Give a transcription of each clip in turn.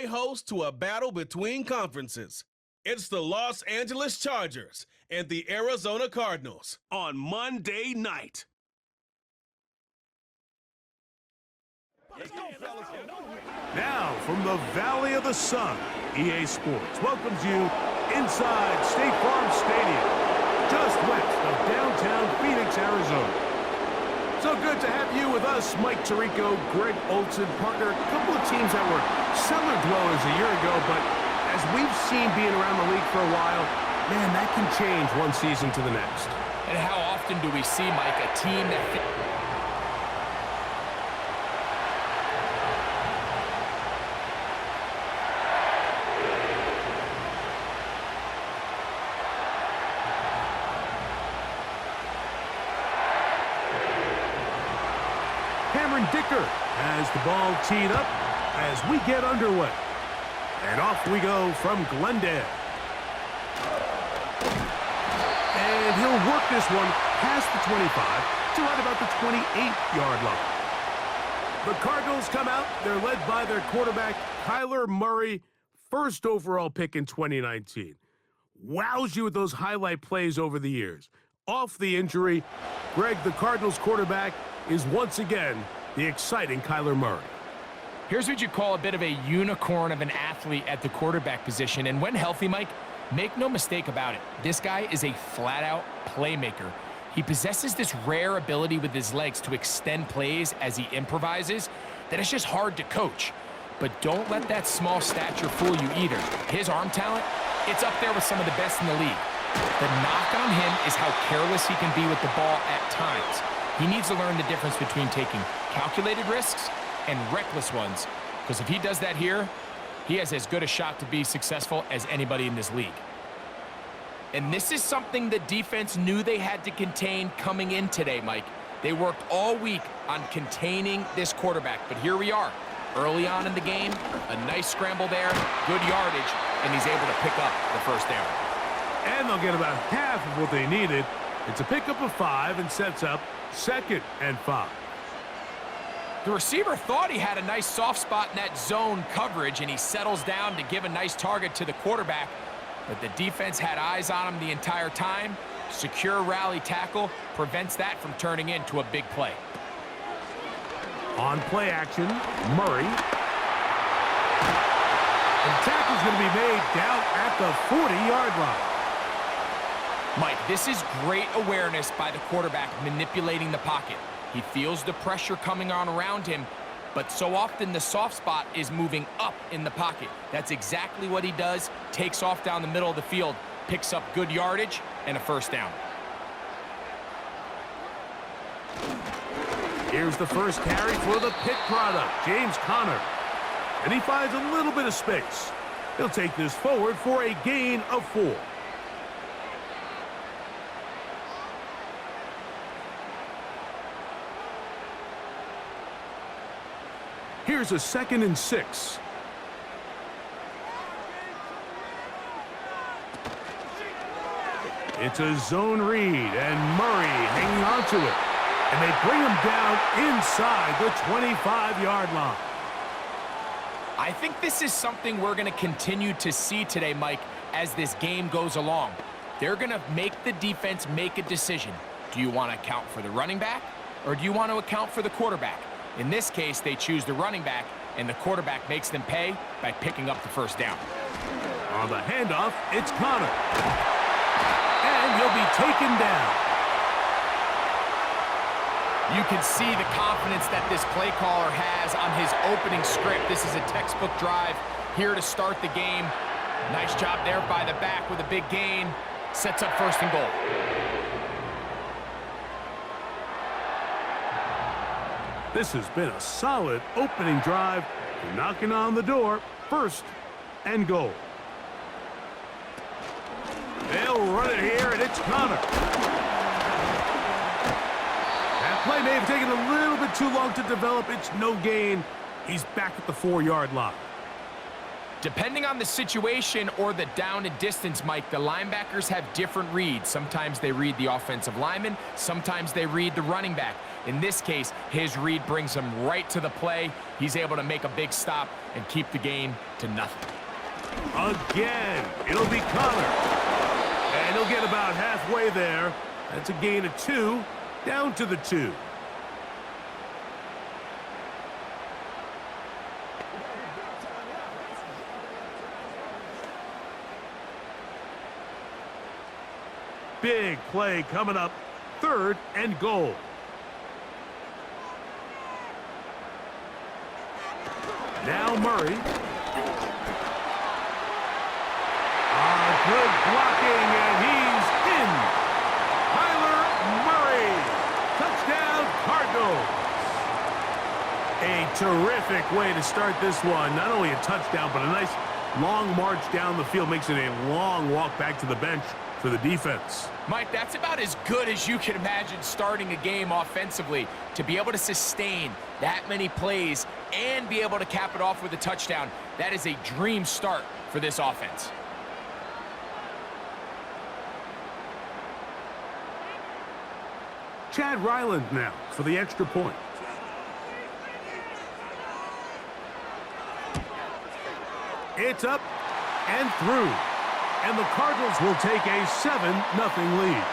play host to a battle between conferences. It's the Los Angeles Chargers and the Arizona Cardinals on Monday night. Now, from the Valley of the Sun, EA Sports welcomes you inside State Farm Stadium, just west of downtown Phoenix, Arizona. So good to have you with us, Mike Tirico, Greg Olson, partner. A couple of teams that were cellar dwellers a year ago, but as we've seen being around the league for a while, man, that can change one season to the next. And how often do we see, Mike, a team that... Dicker has the ball teed up as we get underway. And off we go from Glendale. And he'll work this one past the 25 to right about the 28-yard line. The Cardinals come out. They're led by their quarterback, Kyler Murray, first overall pick in 2019. Wows you with those highlight plays over the years. Off the injury, Greg, the Cardinals quarterback, is once again the exciting Kyler Murray. Here's what you call a bit of a unicorn of an athlete at the quarterback position. And when healthy, Mike, make no mistake about it, this guy is a flat-out playmaker. He possesses this rare ability with his legs to extend plays as he improvises that is just hard to coach. But don't let that small stature fool you either. His arm talent, it's up there with some of the best in the league. The knock on him is how careless he can be with the ball at times. He needs to learn the difference between taking calculated risks and reckless ones, because if he does that here, he has as good a shot to be successful as anybody in this league. And this is something the defense knew they had to contain coming in today, Mike. They worked all week on containing this quarterback, but here we are. Early on in the game, a nice scramble there, good yardage, and he's able to pick up the first down. And they'll get about half of what they needed. It's a pickup of 5 and sets up 2nd and 5. The receiver thought he had a nice soft spot in that zone coverage, and he settles down to give a nice target to the quarterback. But the defense had eyes on him the entire time. Secure rally tackle prevents that from turning into a big play. On play action, Murray. And the tackle's going to be made down at the 40-yard line. Mike, this is great awareness by the quarterback manipulating the pocket. He feels the pressure coming on around him, but so often the soft spot is moving up in the pocket. That's exactly what he does. Takes off down the middle of the field, picks up good yardage, and a first down. Here's the first carry for the pick product, James Conner. And he finds a little bit of space. He'll take this forward for a gain of 4. Here's a 2nd and 6. It's a zone read, and Murray hanging on to it. And they bring him down inside the 25-yard line. I think this is something we're going to continue to see today, Mike, as this game goes along. They're going to make the defense make a decision. Do you want to account for the running back, or do you want to account for the quarterback? In this case, they choose the running back, and the quarterback makes them pay by picking up the first down. On the handoff, it's Conner. And he'll be taken down. You can see the confidence that this play caller has on his opening script. This is a textbook drive here to start the game. Nice job there by the back with a big gain. Sets up 1st and goal. This has been a solid opening drive. Knocking on the door, 1st and goal. They'll run it here, and it's Conner. That play may have taken a little bit too long to develop. It's no gain. He's back at the 4-yard line. Depending on the situation or the down and distance, Mike, the linebackers have different reads. Sometimes they read the offensive lineman, sometimes they read the running back. In this case, his read brings him right to the play. He's able to make a big stop and keep the gain to nothing. Again, it'll be Connor. And he'll get about halfway there. That's a gain of 2, down to the 2. Big play coming up, 3rd and goal. Now Murray. Good blocking, and he's in. Kyler Murray. Touchdown, Cardinals. A terrific way to start this one. Not only a touchdown, but a nice long march down the field. Makes it a long walk back to the bench for the defense. Mike, that's about as good as you can imagine starting a game offensively. To be able to sustain that many plays and be able to cap it off with a touchdown, that is a dream start for this offense. Chad Ryland now for the extra point. It's up and through. And the Cardinals will take a 7-0 lead.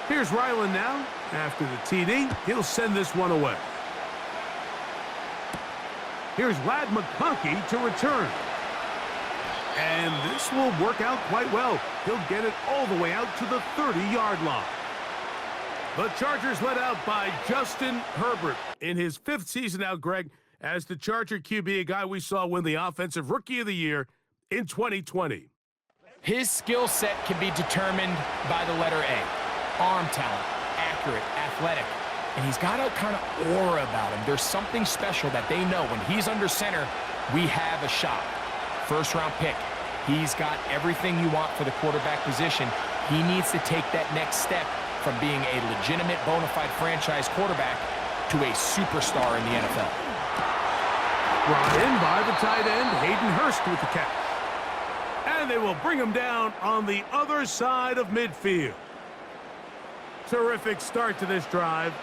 Here's Ryland now. After the TD, he'll send this one away. Here's Ladd McConkey to return. And this will work out quite well. He'll get it all the way out to the 30-yard line. The Chargers led out by Justin Herbert in his 5th season out, Greg, as the Charger QB, a guy we saw win the Offensive Rookie of the Year in 2020. His skill set can be determined by the letter A. Arm talent, accurate, athletic, and he's got a kind of aura about him. There's something special that they know when he's under center, we have a shot. 1st-round pick. He's got everything you want for the quarterback position. He needs to take that next step from being a legitimate bona fide franchise quarterback to a superstar in the NFL. Brought in by the tight end, Hayden Hurst with the catch. And they will bring him down on the other side of midfield. Terrific start to this drive.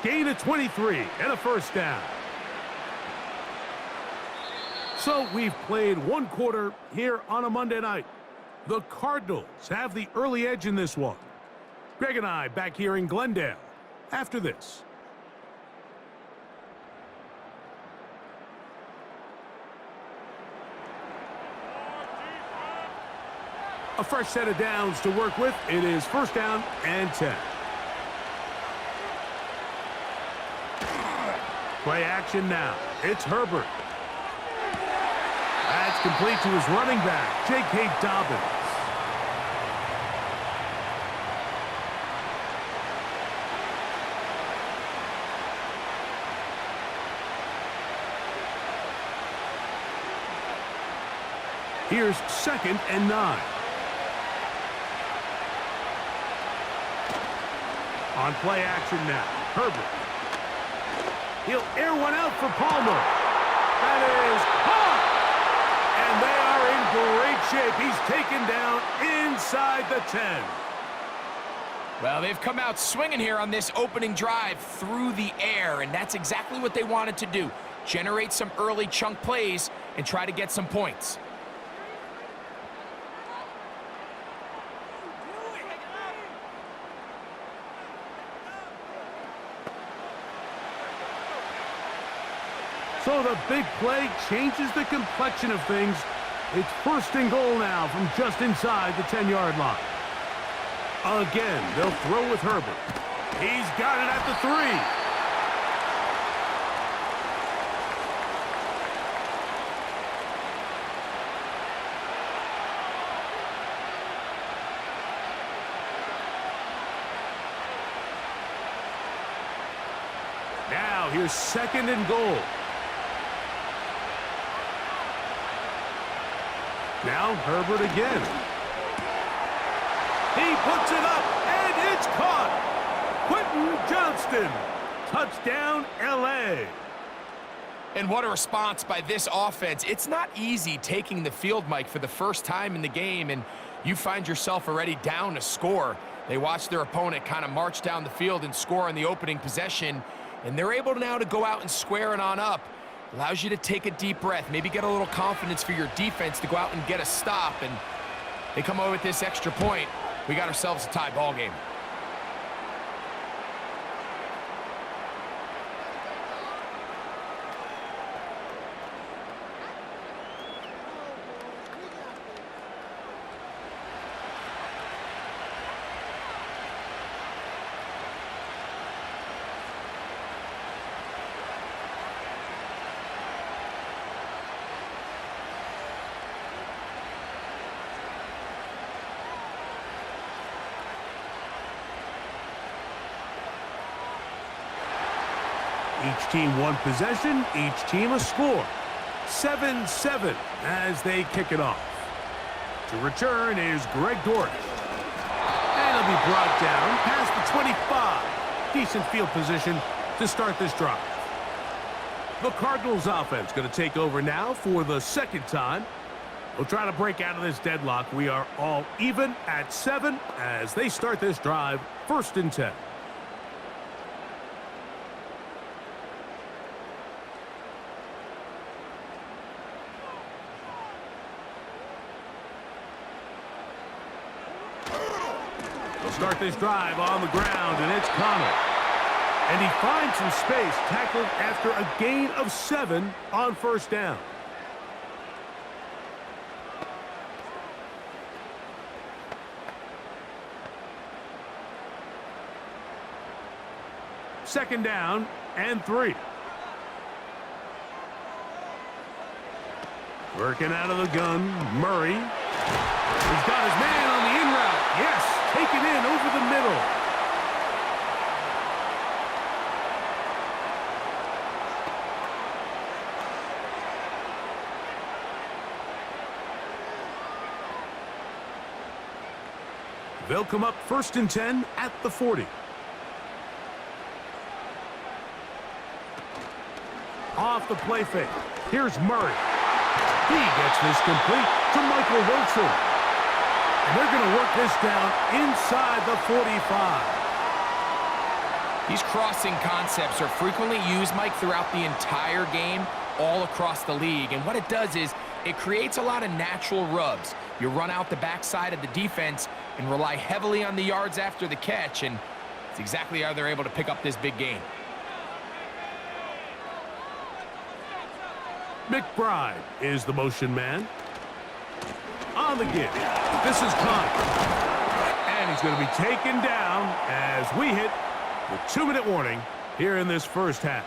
Gain of 23 and a 1st down. So we've played 1 quarter here on a Monday night. The Cardinals have the early edge in this one. Greg and I back here in Glendale after this. A fresh set of downs to work with. It is 1st down and 10. Play action now. It's Herbert. That's complete to his running back, J.K. Dobbins. Here's 2nd and 9. On play action now, Herbert. He'll air one out for Palmer. That is caught! And they are in great shape. He's taken down inside the 10. Well, they've come out swinging here on this opening drive through the air, and that's exactly what they wanted to do. Generate some early chunk plays and try to get some points. So the big play changes the complexion of things. It's 1st and goal now from just inside the 10-yard line. Again, they'll throw with Herbert. He's got it at the 3. Now here's 2nd and goal. Now Herbert again. He puts it up, and it's caught. Quentin Johnston. Touchdown, L.A. And what a response by this offense. It's not easy taking the field, Mike, for the first time in the game, and you find yourself already down a score. They watch their opponent kind of march down the field and score on the opening possession, and they're able now to go out and square it on up. Allows you to take a deep breath, maybe get a little confidence for your defense to go out and get a stop, and they come away with this extra point. We got ourselves a tie ball game. Each team one possession, each team a score. 7-7 as they kick it off. To return is Greg Dortch. And he'll be brought down past the 25. Decent field position to start this drive. The Cardinals offense going to take over now for the 2nd time. We'll try to break out of this deadlock. We are all even at 7 as they start this drive, 1st and 10. Start this drive on the ground, and it's Connor. And he finds some space, tackled after a gain of 7 on 1st down. Second down and 3. Working out of the gun, Murray. He's got his man on the in route. Yes! Taken in over the middle. They'll come up 1st and 10 at the 40. Off the play fake. Here's Murray. He gets this complete to Michael Wilson. And they're going to work this down inside the 45. These crossing concepts are frequently used, Mike, throughout the entire game, all across the league. And what it does is it creates a lot of natural rubs. You run out the backside of the defense and rely heavily on the yards after the catch, and it's exactly how they're able to pick up this big gain. McBride is the motion man. On the give. This is Connor. And he's going to be taken down as we hit the 2-minute warning here in this 1st half.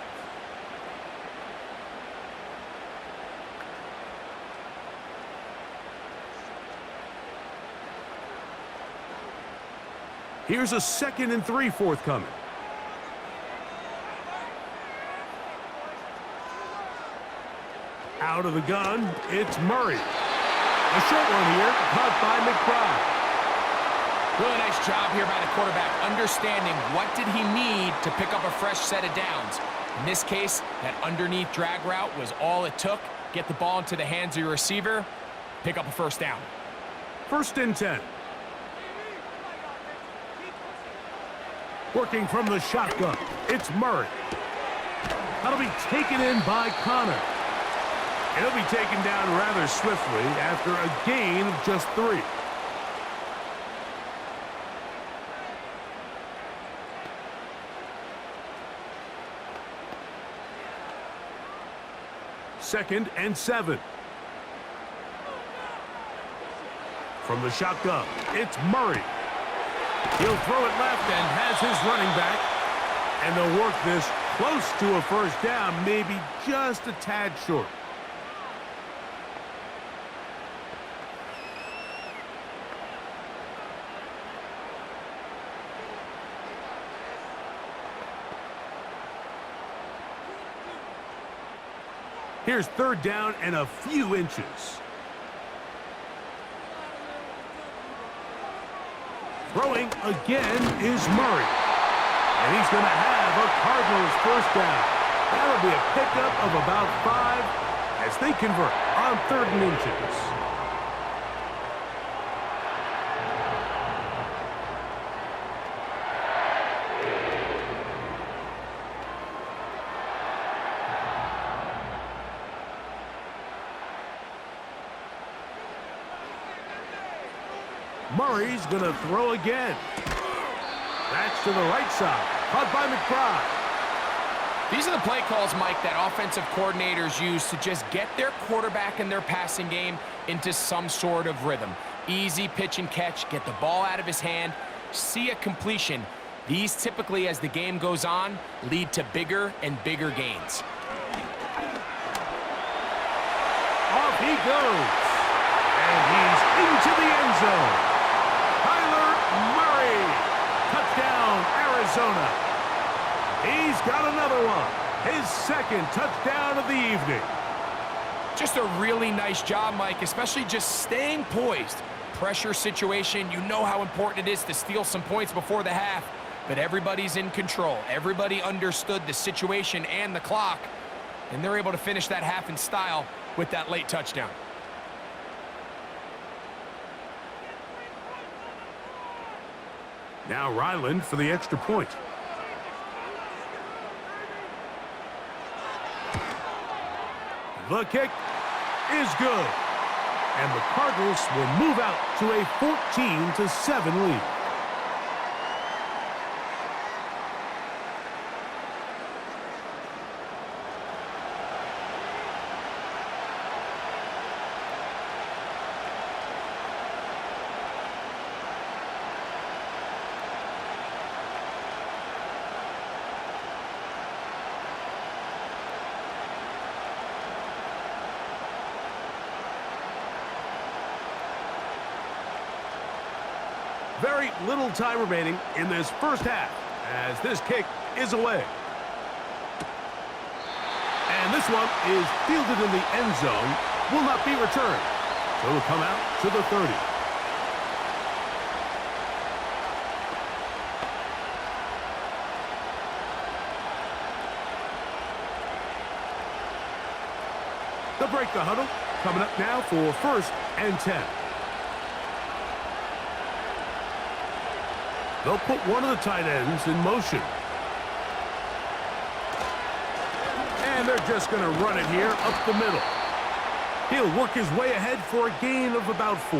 Here's a 2nd and 3 forthcoming. Out of the gun, it's Murray. A short one here, caught by McBride. Really nice job here by the quarterback, understanding what did he need to pick up a fresh set of downs. In this case, that underneath drag route was all it took. Get the ball into the hands of your receiver, pick up a 1st down. 1st and 10. Working from the shotgun, it's Murray. That'll be taken in by Connor. He'll be taken down rather swiftly after a gain of just 3. Second and 7. From the shotgun, it's Murray. He'll throw it left and has his running back. And they'll work this close to a 1st down, maybe just a tad short. Here's third down and a few inches. Throwing again is Murray. And he's going to have a Cardinals first down. That'll be a pickup of about 5 as they convert on 3rd and inches. Murray's going to throw again. That's to the right side. Caught by McBride. These are the play calls, Mike, that offensive coordinators use to just get their quarterback and their passing game into some sort of rhythm. Easy pitch and catch, get the ball out of his hand, see a completion. These typically, as the game goes on, lead to bigger and bigger gains. Off he goes. And he's into the end zone. Murray, touchdown, Arizona. He's got another one, his 2nd touchdown of the evening. Just a really nice job, Mike, especially just staying poised. Pressure situation, you know how important it is to steal some points before the half, but everybody's in control. Everybody understood the situation and the clock, and they're able to finish that half in style with that late touchdown. Now Ryland for the extra point. The kick is good. And the Cardinals will move out to a 14-7 lead. Very little time remaining in this first half as this kick is away. And this one is fielded in the end zone, will not be returned. So it'll come out to the 30. They'll break the huddle. Coming up now for 1st and 10. They'll put one of the tight ends in motion. And they're just going to run it here up the middle. He'll work his way ahead for a gain of about 4.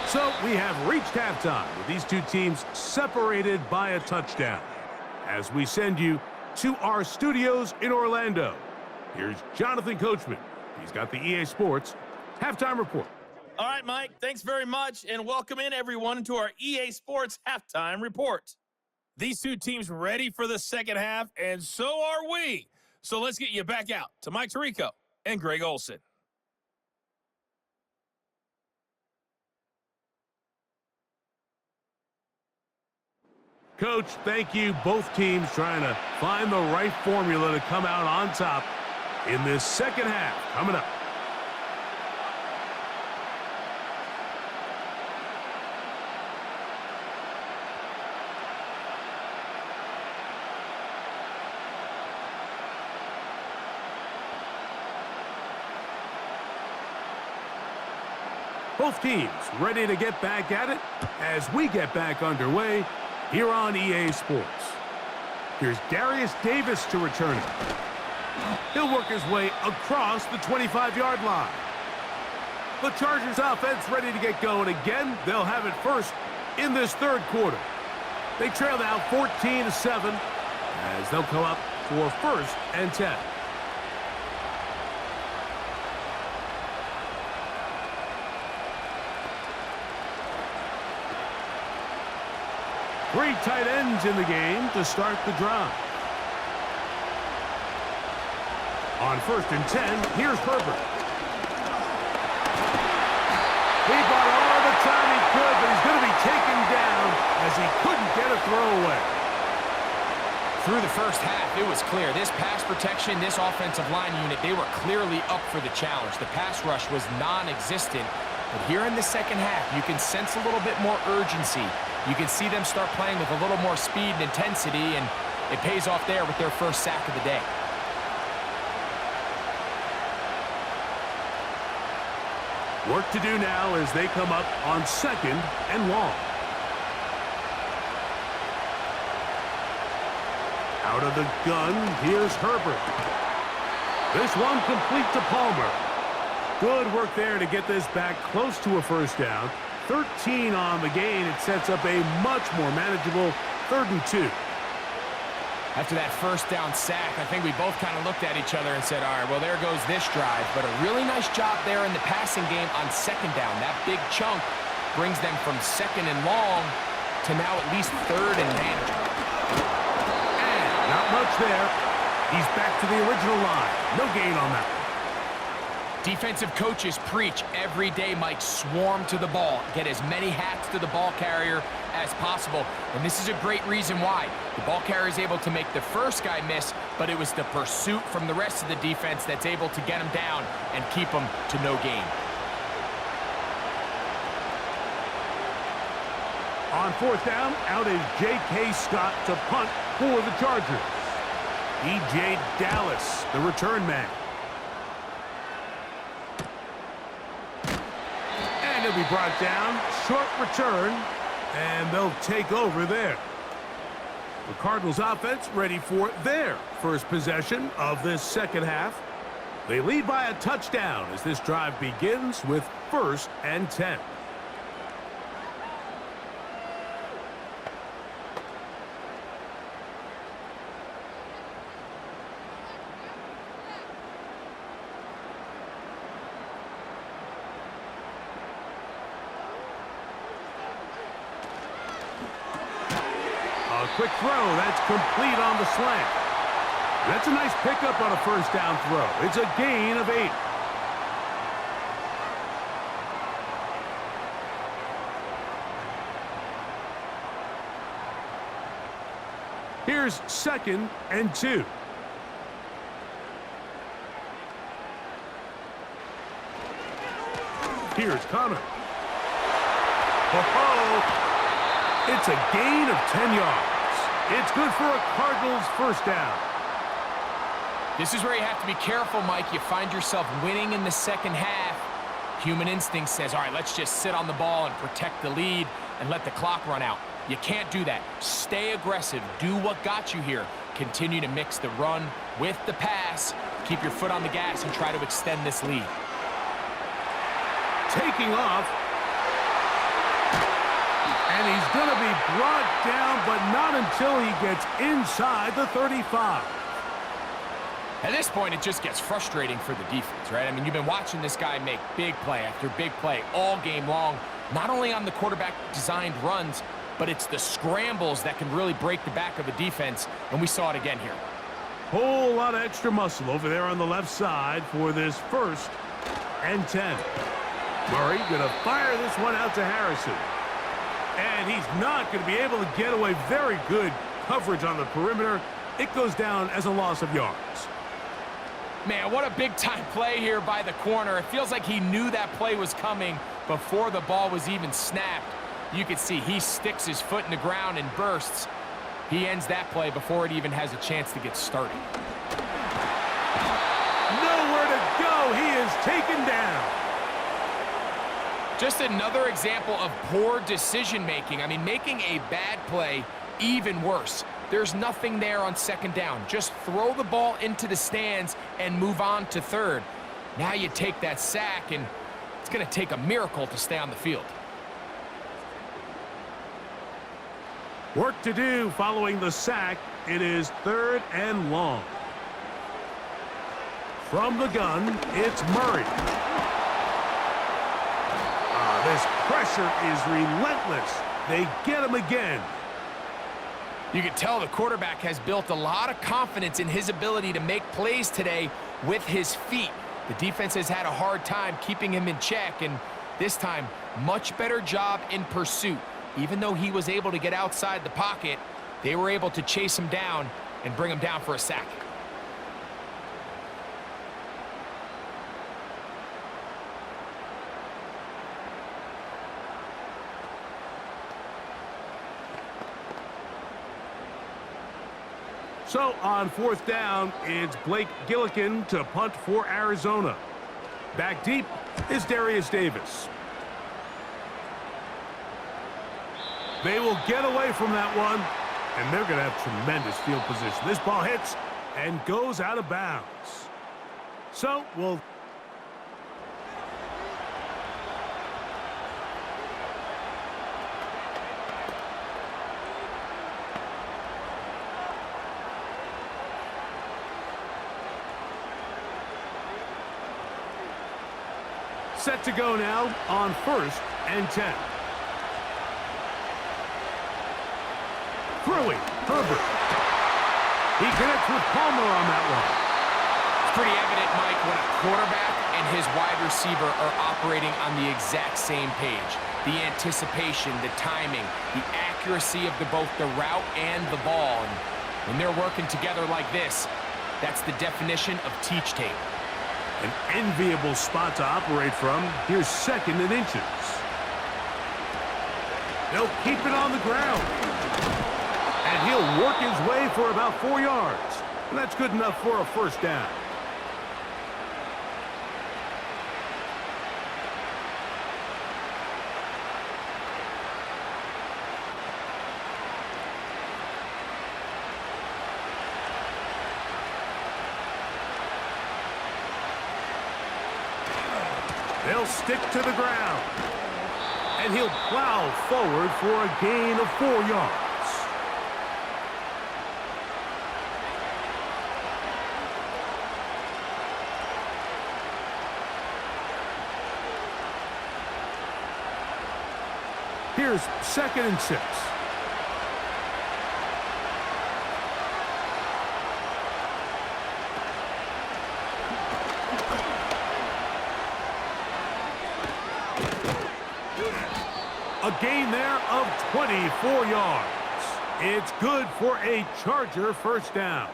So we have reached halftime with these two teams separated by a touchdown. As we send you to our studios in Orlando, here's Jonathan Coachman. He's got the EA Sports Halftime Report. All right, Mike, thanks very much, and welcome in, everyone, to our EA Sports Halftime Report. These two teams ready for the second half, and so are we. So let's get you back out to Mike Tirico and Greg Olson. Coach, thank you. Both teams trying to find the right formula to come out on top in this second half. Coming up. Both teams ready to get back at it as we get back underway here on EA Sports. Here's Darius Davis to return it. He'll work his way across the 25-yard line. The Chargers offense ready to get going again. They'll have it first in this third quarter. They trail now 14-7 as they'll come up for 1st and 10. Three tight ends in the game to start the drive. On 1st and 10, here's Herbert. He bought all the time he could, but he's going to be taken down as he couldn't get a throw away. Through the first half, it was clear. This pass protection, this offensive line unit, they were clearly up for the challenge. The pass rush was non-existent. But here in the second half, you can sense a little bit more urgency. You can see them start playing with a little more speed and intensity, and it pays off there with their first sack of the day. Work to do now as they come up on 2nd and long. Out of the gun, here's Herbert. This one complete to Palmer. Good work there to get this back close to a first down. 13 on the gain. It sets up a much more manageable 3rd and 2. After that first down sack, I think we both kind of looked at each other and said, all right, well, there goes this drive. But a really nice job there in the passing game on 2nd down. That big chunk brings them from 2nd and long to now at least 3rd and manageable. And not much there. He's back to the original line. No gain on that one. Defensive coaches preach every day, Mike, swarm to the ball. Get as many hats to the ball carrier as possible. And this is a great reason why. The ball carrier is able to make the first guy miss, but it was the pursuit from the rest of the defense that's able to get him down and keep him to no gain. On 4th down, out is J.K. Scott to punt for the Chargers. E.J. Dallas, the return man. And it'll be brought down. Short return. And they'll take over there. The Cardinals offense ready for their first possession of this second half. They lead by a touchdown as this drive begins with 1st and 10. Quick throw. That's complete on the slant. That's a nice pickup on a first down throw. It's a gain of 8. Here's 2nd and 2. Here's Connor. It's a gain of 10 yards. It's good for a Cardinals first down. This is where you have to be careful, Mike. You find yourself winning in the second half. Human instinct says, all right, let's just sit on the ball and protect the lead and let the clock run out. You can't do that. Stay aggressive. Do what got you here. Continue to mix the run with the pass. Keep your foot on the gas and try to extend this lead. Taking off. And he's going to be brought down, but not until he gets inside the 35. At this point, it just gets frustrating for the defense, right? I mean, you've been watching this guy make big play after big play all game long, not only on the quarterback-designed runs, but it's the scrambles that can really break the back of a defense, and we saw it again here. Whole lot of extra muscle over there on the left side for this 1st and 10. Murray going to fire this one out to Harrison. And he's not going to be able to get away. Very good coverage on the perimeter. It goes down as a loss of yards. Man, what a big-time play here by the corner. It feels like he knew that play was coming before the ball was even snapped. You can see he sticks his foot in the ground and bursts. He ends that play before it even has a chance to get started. Nowhere to go. He is taken down. Just another example of poor decision-making. I mean, making a bad play even worse. There's nothing there on 2nd down. Just throw the ball into the stands and move on to 3rd. Now you take that sack, and it's going to take a miracle to stay on the field. Work to do following the sack. It is 3rd and long. From the gun, it's Murray. This pressure is relentless. They get him again. You can tell the quarterback has built a lot of confidence in his ability to make plays today with his feet. The defense has had a hard time keeping him in check, and this time, much better job in pursuit. Even though he was able to get outside the pocket, they were able to chase him down and bring him down for a sack. So on 4th down, it's Blake Gillikin to punt for Arizona. Back deep is Darius Davis. They will get away from that one, and they're going to have tremendous field position. This ball hits and goes out of bounds. So we'll... Set to go now on 1st and 10. Throwing, Herbert. He connects with Palmer on that one. It's pretty evident, Mike, when a quarterback and his wide receiver are operating on the exact same page. The anticipation, the timing, the accuracy of both the route and the ball. And when they're working together like this, that's the definition of teach tape. An enviable spot to operate from. Here's 2nd and inches. They'll keep it on the ground. And he'll work his way for about 4 yards. And that's good enough for a 1st down. They'll stick to the ground. And he'll plow forward for a gain of 4 yards. Here's 2nd and 6. A gain there of 24 yards. It's good for a Charger 1st down.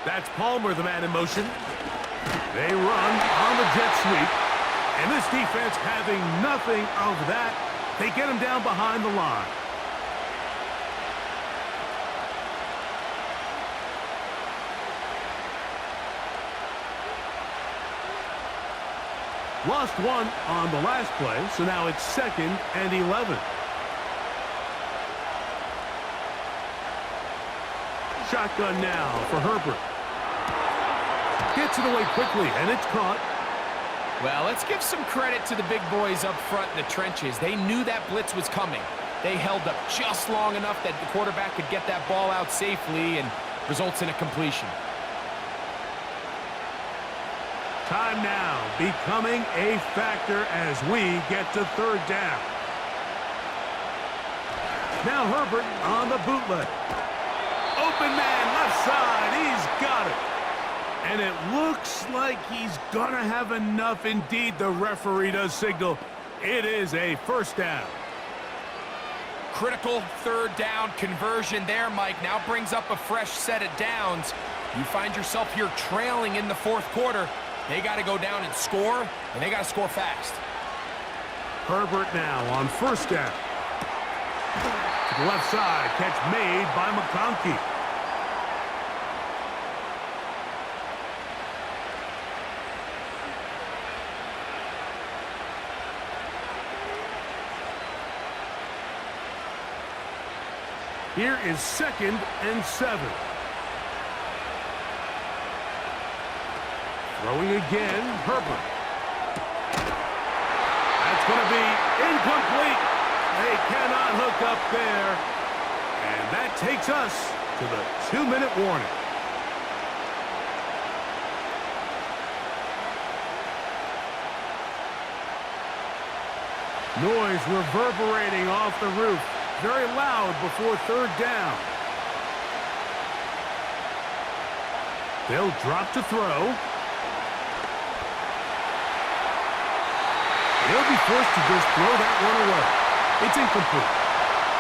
That's Palmer, the man in motion. They run on the jet sweep. And this defense having nothing of that. They get him down behind the line. Lost one on the last play, so now it's 2nd and 11. Shotgun now for Herbert. Gets it away quickly, and it's caught. Well, let's give some credit to the big boys up front in the trenches. They knew that blitz was coming. They held up just long enough that the quarterback could get that ball out safely and results in a completion. Time now becoming a factor as we get to 3rd down. Now Herbert on the bootleg. Open man left side. He's got it. And it looks like he's going to have enough. Indeed, the referee does signal. It is a 1st down. Critical 3rd down conversion there, Mike. Now brings up a fresh set of downs. You find yourself here trailing in the 4th quarter. They got to go down and score, and they got to score fast. Herbert now on 1st down. To the left side, catch made by McConkey. Here is 2nd and 7. Throwing again, Herbert. That's going to be incomplete. They cannot hook up there. And that takes us to the 2-minute warning. Noise reverberating off the roof. Very loud before third down. They'll drop to throw. They'll be forced to just throw that one away. It's incomplete.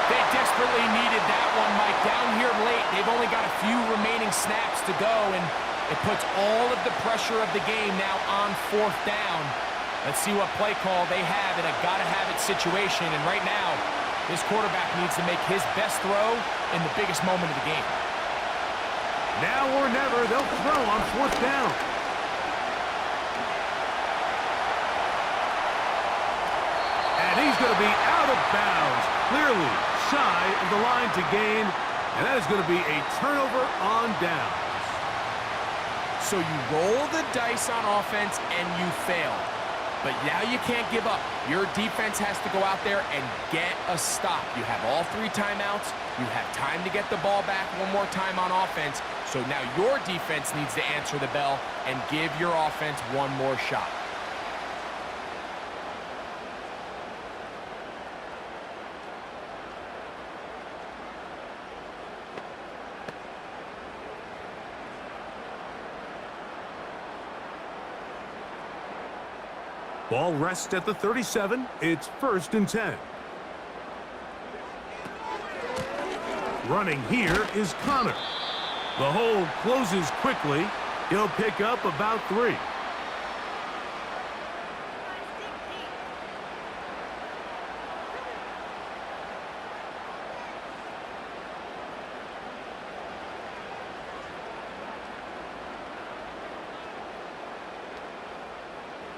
They desperately needed that one, Mike. Down here late, they've only got a few remaining snaps to go, and it puts all of the pressure of the game now on fourth down. Let's see what play call they have in a gotta-have-it situation, and right now, this quarterback needs to make his best throw in the biggest moment of the game. Now or never, they'll throw on fourth down. And he's going to be out of bounds, clearly shy of the line to gain, and that is going to be a turnover on downs. So you roll the dice on offense and you fail. But now you can't give up. Your defense has to go out there and get a stop. You have all 3 timeouts. You have time to get the ball back one more time on offense. So now your defense needs to answer the bell and give your offense one more shot. Ball rests at the 37. It's 1st and 10. Running here is Connor. The hole closes quickly. He'll pick up about 3.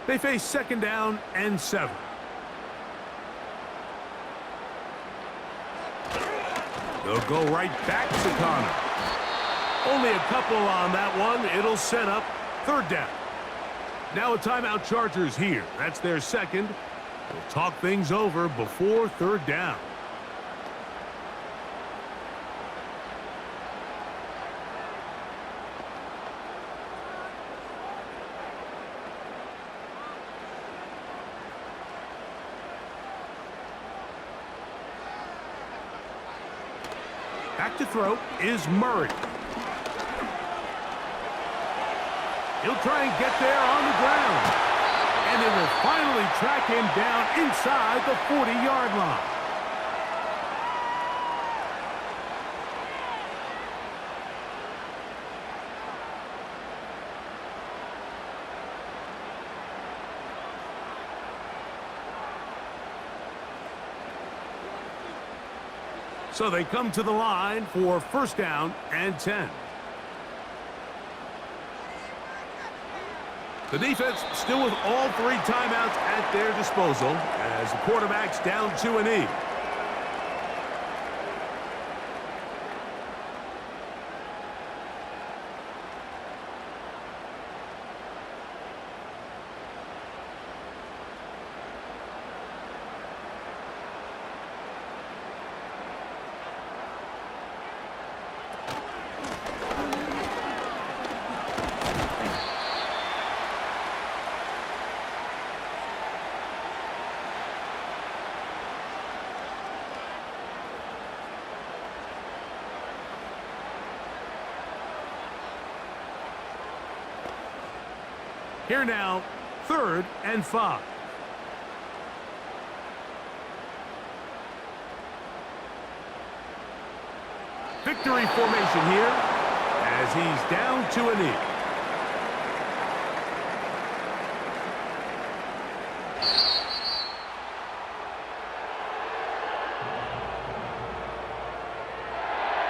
They face 2nd down and 7. They'll go right back to Connor. Only a couple on that one. It'll set up 3rd down. Now a timeout Chargers here. That's their 2nd. They'll talk things over before 3rd down. Back to throw is Murray. He'll try and get there on the ground. And they will finally track him down inside the 40-yard line. So they come to the line for 1st down and 10. The defense still with all 3 timeouts at their disposal as the quarterback's down to a knee. Here now, 3rd and 5. Victory formation here as he's down to a knee.